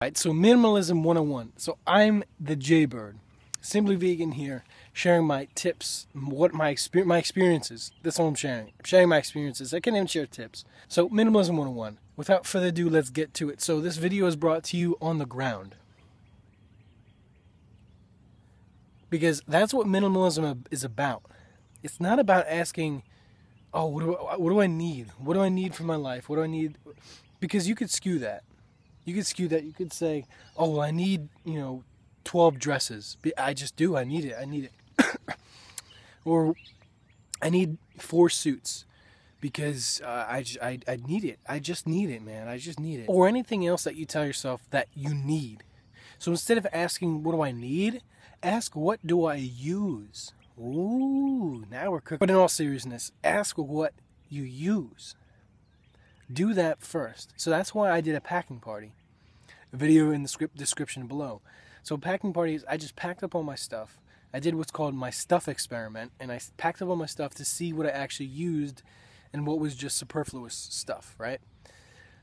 Right, so Minimalism 101. So I'm the Jaybird, Simply Vegan here, sharing my tips, what my experiences. That's what I'm sharing. I'm sharing my experiences. I can't even share tips. So Minimalism 101. Without further ado, let's get to it. So this video is brought to you on the ground, because that's what minimalism is about. It's not about asking, oh, what do I need? What do I need for my life? What do I need? Because you could skew that. You could say, oh, well, I need, 12 dresses. I just do. I need it. Or I need 4 suits because I need it. I just need it, man. I just need it. Or anything else that you tell yourself that you need. So instead of asking, what do I need? Ask, what do I use? Ooh, now we're cooking. But in all seriousness, ask what you use. Do that first. So that's why I did a packing party. A video in the description below. So packing parties, I just packed up all my stuff. I did what's called my stuff experiment, and I packed up all my stuff to see what I actually used and what was just superfluous stuff, right?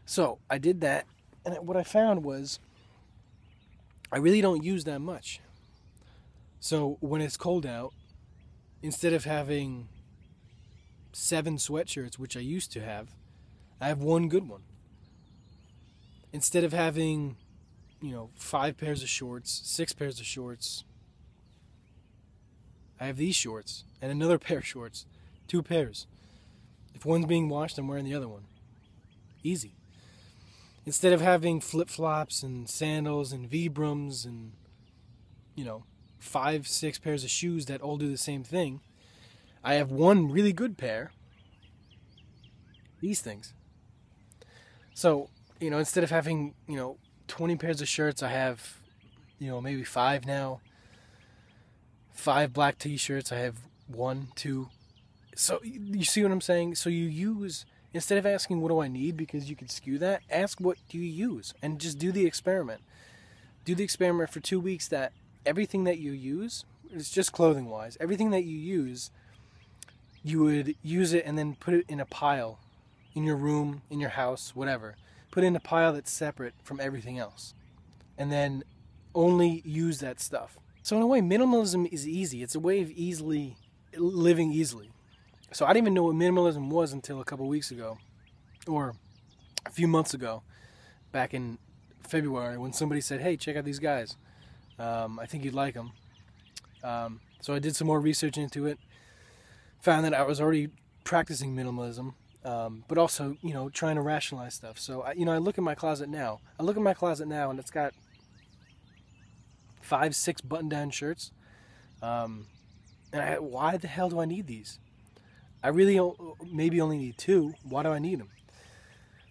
So I did that, and what I found was I really don't use that much. So when it's cold out, instead of having 7 sweatshirts, which I used to have, I have 1 good one. Instead of having, 5 pairs of shorts, 6 pairs of shorts, I have these shorts and another pair of shorts, 2 pairs. If one's being washed, I'm wearing the other one. Easy. Instead of having flip-flops and sandals and Vibrams and, 5, 6 pairs of shoes that all do the same thing, I have 1 really good pair. These things. So, instead of having, 20 pairs of shirts, I have, maybe 5 now. 5 black t-shirts, I have 1, 2. So, you see what I'm saying? So you use, instead of asking what do I need, because you could skew that, ask what do you use, and just do the experiment. Do the experiment for 2 weeks that everything that you use, it's just clothing-wise, everything that you use, you would use it and then put it in a pile. In your room, in your house, whatever. Put it in a pile that's separate from everything else. And then only use that stuff. So in a way, minimalism is easy. It's a way of living easily. So I didn't even know what minimalism was until a couple weeks ago. Or a few months ago. Back in February when somebody said, hey, check out these guys. I think you'd like them. So I did some more research into it. Found that I was already practicing minimalism. But also, trying to rationalize stuff. So, I look at my closet now. And it's got 5, 6 button-down shirts. Why the hell do I need these? I really maybe only need 2. Why do I need them?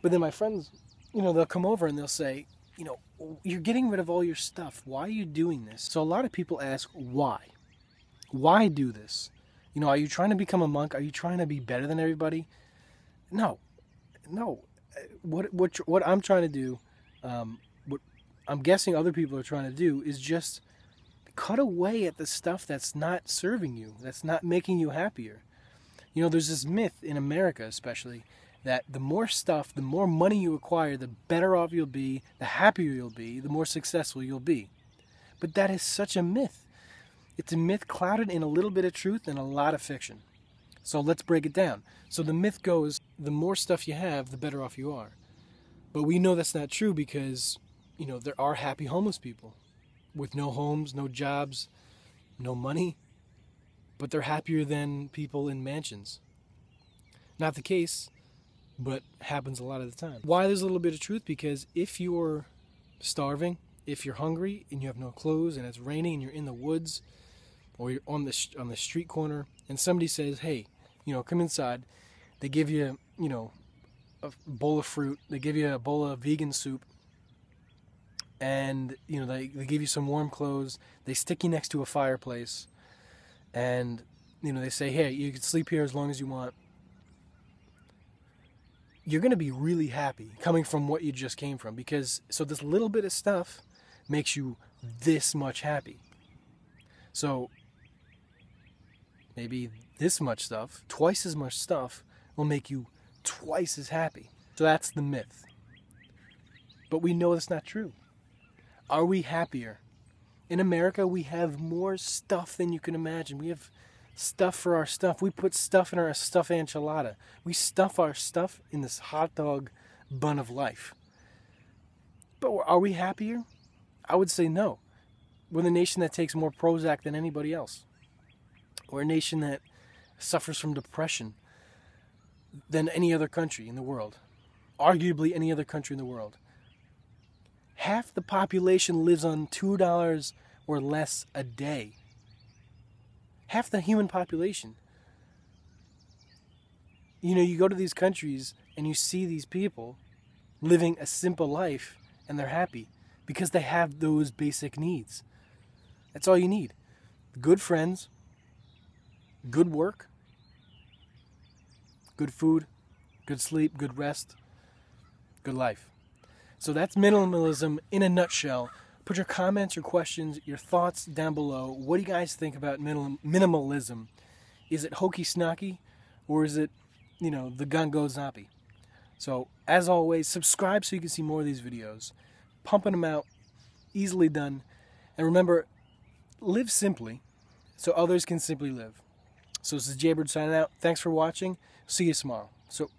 But then my friends, they'll come over and they'll say, you're getting rid of all your stuff. Why are you doing this? So a lot of people ask, why? Why do this? Are you trying to become a monk? Are you trying to be better than everybody? No. What I'm trying to do, what I'm guessing other people are trying to do, is just cut away at the stuff that's not serving you, that's not making you happier. There's this myth in America especially, that the more stuff, the more money you acquire, the better off you'll be, the happier you'll be, the more successful you'll be. But that is such a myth. It's a myth clouded in a little bit of truth and a lot of fiction. So let's break it down. So the myth goes, the more stuff you have, the better off you are. But we know that's not true because, there are happy homeless people with no homes, no jobs, no money, but they're happier than people in mansions. Not the case, but happens a lot of the time. Why there's a little bit of truth? Because if you're starving, if you're hungry and you have no clothes and it's raining and you're in the woods or you're on the street corner and somebody says, hey, come inside. They give you, a bowl of fruit. They give you a bowl of vegan soup. And, they give you some warm clothes. They stick you next to a fireplace. And, they say, hey, you can sleep here as long as you want. You're going to be really happy coming from what you just came from. Because, so this little bit of stuff makes you this much happy. So, maybe this much stuff, twice as much stuff, will make you twice as happy. So that's the myth. But we know that's not true. Are we happier? In America, we have more stuff than you can imagine. We have stuff for our stuff. We put stuff in our stuffed enchilada. We stuff our stuff in this hot dog bun of life. But are we happier? I would say no. We're the nation that takes more Prozac than anybody else. We're a nation that suffers from depression than any other country in the world. Arguably any other country in the world. Half the population lives on $2 or less a day. Half the human population. You know, you go to these countries and you see these people living a simple life and they're happy because they have those basic needs. That's all you need. Good friends, good work, good food, good sleep, good rest, good life. So that's minimalism in a nutshell. Put your comments, your questions, your thoughts down below. What do you guys think about minimalism? Is it hokey snocky, or is it, you know, the gun goes zombie? So, as always, subscribe so you can see more of these videos. Pumping them out, easily done. And remember, live simply so others can simply live. So this is Jaybird signing out. Thanks for watching. See you tomorrow. So